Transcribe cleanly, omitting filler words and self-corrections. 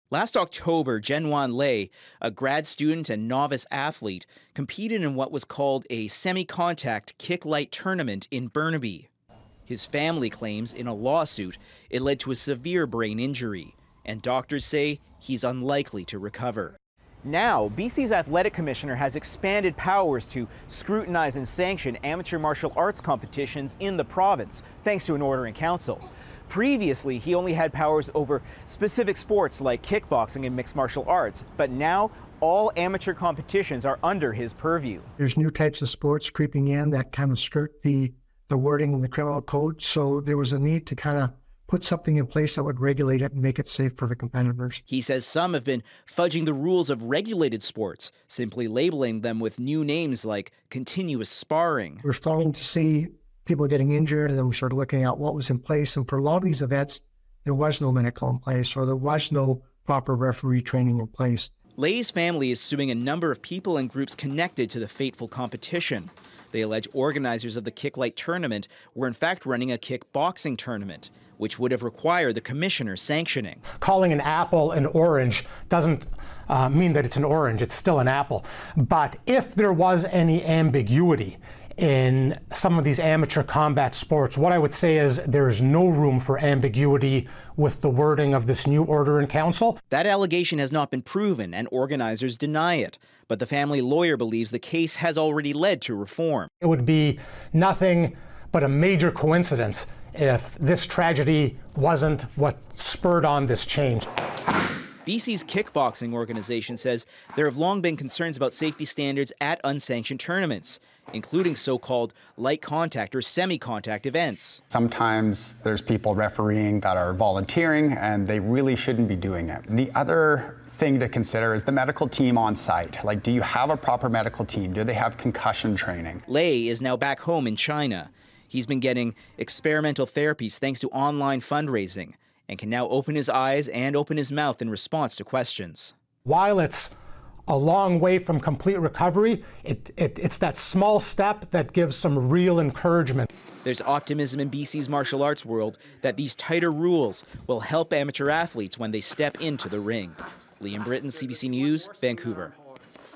Last October, Zhenwan Lei, a grad student and novice athlete, competed in what was called a semi-contact kick light tournament in Burnaby. His family claims in a lawsuit it led to a severe brain injury, and doctors say he's unlikely to recover. Now, BC's athletic commissioner has expanded powers to scrutinize and sanction amateur martial arts competitions in the province, thanks to an order in council. Previously, he only had powers over specific sports like kickboxing and mixed martial arts, but now all amateur competitions are under his purview. There's new types of sports creeping in that kind of skirt the wording in the criminal code, so there was a need to kind of put something in place that would regulate it and make it safe for the competitors. He says some have been fudging the rules of regulated sports, simply labeling them with new names like continuous sparring. We're starting to see people getting injured, and then we started looking at what was in place. And for a lot of these events, there was no medical in place, or there was no proper referee training in place. Lei's family is suing a number of people and groups connected to the fateful competition. They allege organizers of the kicklight tournament were in fact running a kickboxing tournament, which would have required the commissioner sanctioning. Calling an apple an orange doesn't mean that it's an orange, it's still an apple. But if there was any ambiguity in some of these amateur combat sports, what I would say is there is no room for ambiguity with the wording of this new order in council. That allegation has not been proven, and organizers deny it. But the family lawyer believes the case has already led to reform. It would be nothing but a major coincidence if this tragedy wasn't what spurred on this change. BC's kickboxing organization says there have long been concerns about safety standards at unsanctioned tournaments, including so-called light contact or semi-contact events. Sometimes there's people refereeing that are volunteering, and they really shouldn't be doing it. The other thing to consider is the medical team on site. Like, do you have a proper medical team? Do they have concussion training? Lei is now back home in China. He's been getting experimental therapies thanks to online fundraising, and can now open his eyes and open his mouth in response to questions. While it's a long way from complete recovery, it's that small step that gives some real encouragement. There's optimism in BC's martial arts world that these tighter rules will help amateur athletes when they step into the ring. Liam Britten, CBC News, Vancouver.